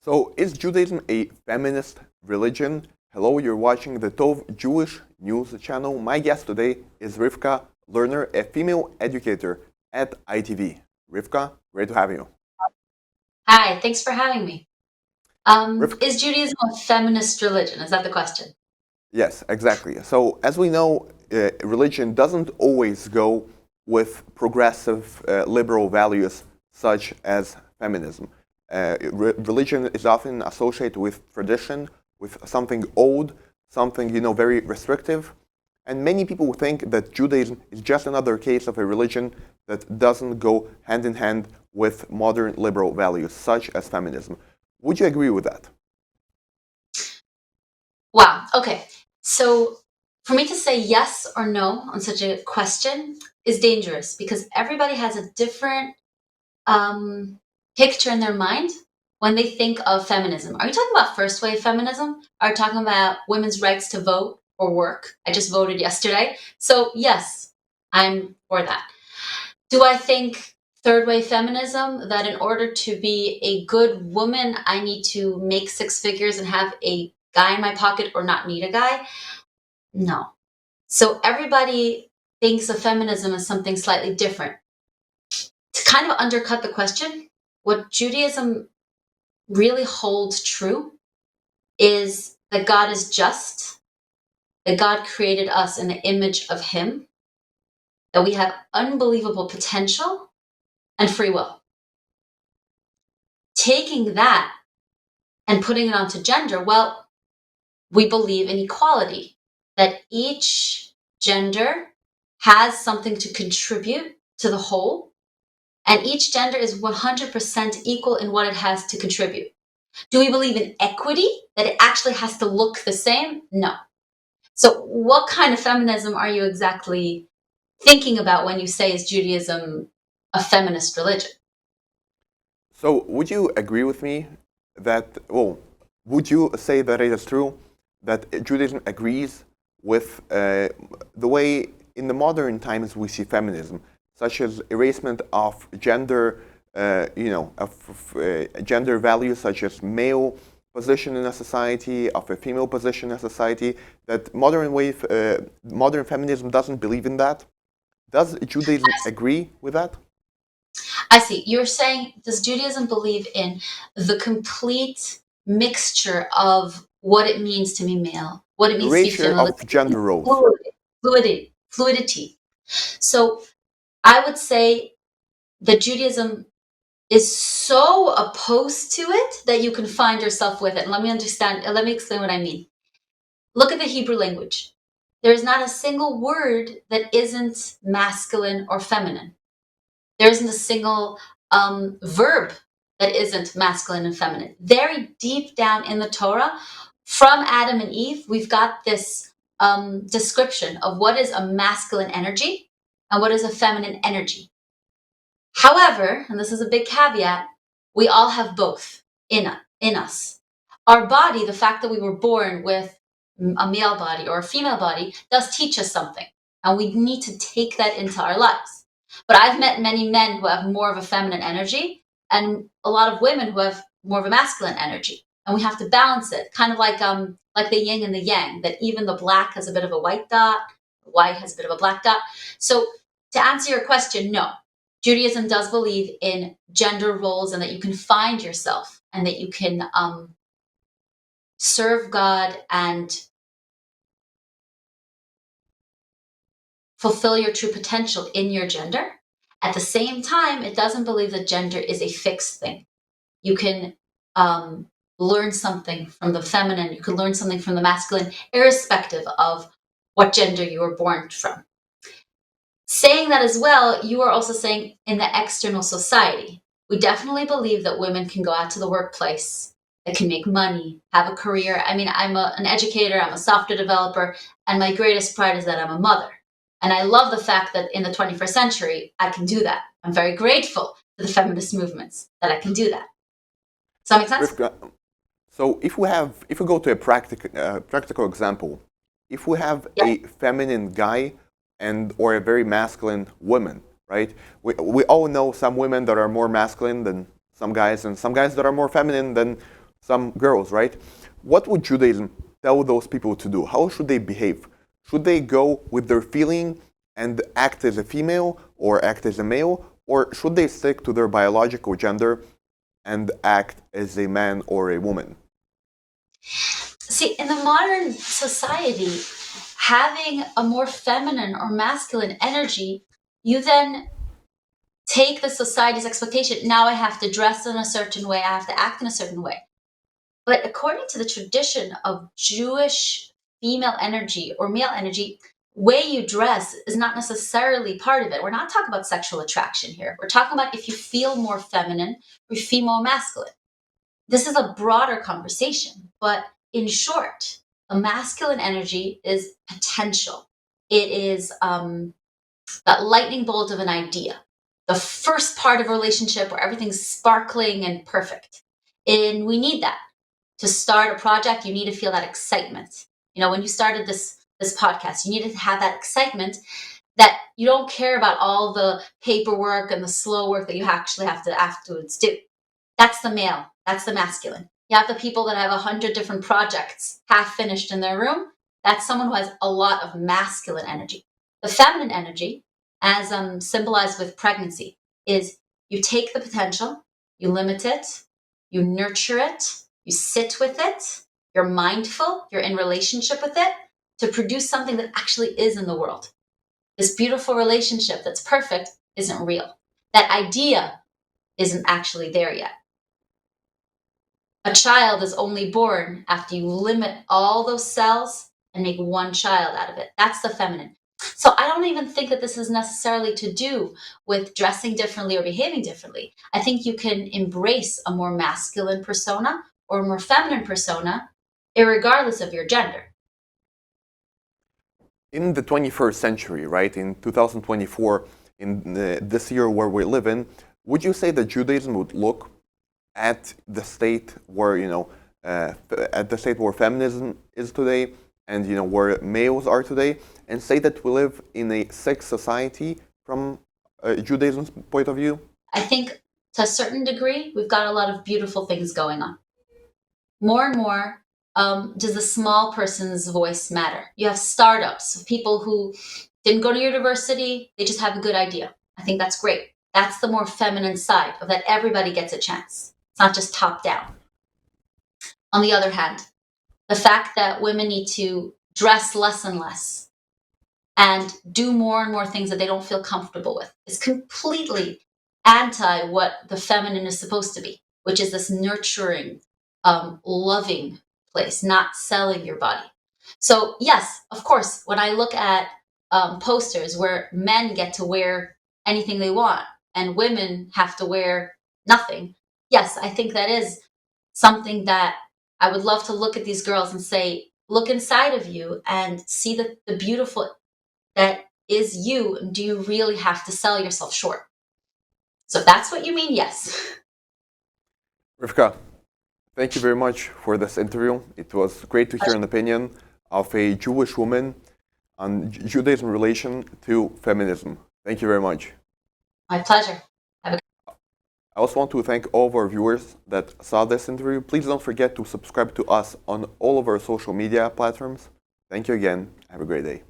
So, is Judaism a feminist religion? Hello, you're watching the Tov Jewish News channel. My guest today is Rivka, Lerner, a female educator at ITV. Rivka, great to have you. Hi, thanks for having me. Rivka, Is Judaism a feminist religion? Is that the question? yes, exactly. So, as we know, religion doesn't always go with progressive liberal values such as feminism. Religion is often associated with tradition, with something old, something very restrictive, and many people think that Judaism is just another case of a religion that doesn't go hand in hand with modern liberal values such as feminism. Would you agree with that? Wow, okay. So for me to say yes or no on such a question is dangerous because everybody has a different picture in their mind when they think of feminism. Are you talking about first wave feminism? Are you talking about women's rights to vote or work? I just voted yesterday. So yes, I'm for that. Do I think third wave feminism that in order to be a good woman, I need to make six figures and have a guy in my pocket or not need a guy? No. So everybody thinks of feminism as something slightly different. To kind of undercut the question, what Judaism really holds true is that God is just, that God created us in the image of Him, that we have unbelievable potential and free will. Taking that and putting it onto gender, well, we believe in equality, that each gender has something to contribute to the whole, and each gender is 100% equal in what it has to contribute. Do we believe in equity, that it actually has to look the same? No. So, what kind of feminism are you exactly thinking about when you say, is Judaism a feminist religion? So, would you agree with me would you say that it is true that Judaism agrees with the way in the modern times we see feminism, such as erasement of gender, gender values such as male position in a society, of a female position in a society, that modern feminism doesn't believe in that? Does Judaism agree with that? I see. You're saying, does Judaism believe in the complete mixture of what it means to be male, what it means to be Erasure female, of gender roles. fluidity. So I would say that Judaism is so opposed to it that you can find yourself with it. And let me explain what I mean. Look at the Hebrew language. There is not a single word that isn't masculine or feminine. There isn't a single verb that isn't masculine and feminine. Very deep down in the Torah, from Adam and Eve, we've got this description of what is a masculine energy and what is a feminine energy. However, and this is a big caveat, we all have both in us. Our body, the fact that we were born with a male body or a female body, does teach us something, and we need to take that into our lives. But I've met many men who have more of a feminine energy, and a lot of women who have more of a masculine energy, and we have to balance it, kind of like the yin and the yang. That even the black has a bit of a white dot, the white has a bit of a black dot. So to answer your question, no, Judaism does believe in gender roles and that you can find yourself and that you can serve God and fulfill your true potential in your gender. At the same time, it doesn't believe that gender is a fixed thing. You can learn something from the feminine, you can learn something from the masculine, irrespective of what gender you were born from. Saying that as well, you are also saying in the external society, we definitely believe that women can go out to the workplace, that can make money, have a career. I mean, an educator, I'm a software developer, and my greatest pride is that I'm a mother. And I love the fact that in the 21st century, I can do that. I'm very grateful to the feminist movements that I can do that. Does that make sense? Rivka, so if we go to a practical example, if we have Yeah. a feminine guy and or a very masculine woman, right? We all know some women that are more masculine than some guys, and some guys that are more feminine than some girls, right? What would Judaism tell those people to do? How should they behave? Should they go with their feeling and act as a female or act as a male? Or should they stick to their biological gender and act as a man or a woman? See, in the modern society, having a more feminine or masculine energy, you then take the society's expectation. Now I have to dress in a certain way, I have to act in a certain way. But according to the tradition of Jewish female energy or male energy, way you dress is not necessarily part of it. We're not talking about sexual attraction here. We're talking about if you feel more feminine or you feel more masculine. This is a broader conversation, but in short, a masculine energy is potential. It is that lightning bolt of an idea, the first part of a relationship where everything's sparkling and perfect. And we need that. To start a project, you need to feel that excitement. You know, when you started this podcast, you needed to have that excitement that you don't care about all the paperwork and the slow work that you actually have to afterwards do. That's the male. That's the masculine. You have the people that have 100 different projects half finished in their room. That's someone who has a lot of masculine energy. The feminine energy, as symbolized with pregnancy, is you take the potential, you limit it, you nurture it, you sit with it, you're mindful, you're in relationship with it to produce something that actually is in the world. This beautiful relationship that's perfect isn't real. That idea isn't actually there yet. A child is only born after you limit all those cells and make one child out of it. That's the feminine. So I don't even think that this is necessarily to do with dressing differently or behaving differently. I think you can embrace a more masculine persona or a more feminine persona, irregardless of your gender. In the 21st century, right, in 2024, in this year where we live in, would you say that Judaism would look at the state where, at the state where feminism is today and, where males are today, and say that we live in a sex society from Judaism's point of view? I think to a certain degree, we've got a lot of beautiful things going on. More and more, does the small person's voice matter? You have startups, people who didn't go to university, they just have a good idea. I think that's great. That's the more feminine side of that everybody gets a chance. It's not just top down. On the other hand, the fact that women need to dress less and less and do more and more things that they don't feel comfortable with is completely anti what the feminine is supposed to be, which is this nurturing, loving place, not selling your body. So yes, of course, when I look at posters where men get to wear anything they want and women have to wear nothing, yes, I think that is something that I would love to look at these girls and say, look inside of you and see the beautiful that is you. And do you really have to sell yourself short? So if that's what you mean, yes. Rivka, thank you very much for this interview. It was great to hear an opinion of a Jewish woman on Judaism relation to feminism. Thank you very much. My pleasure. I also want to thank all of our viewers that saw this interview. Please don't forget to subscribe to us on all of our social media platforms. Thank you again. Have a great day.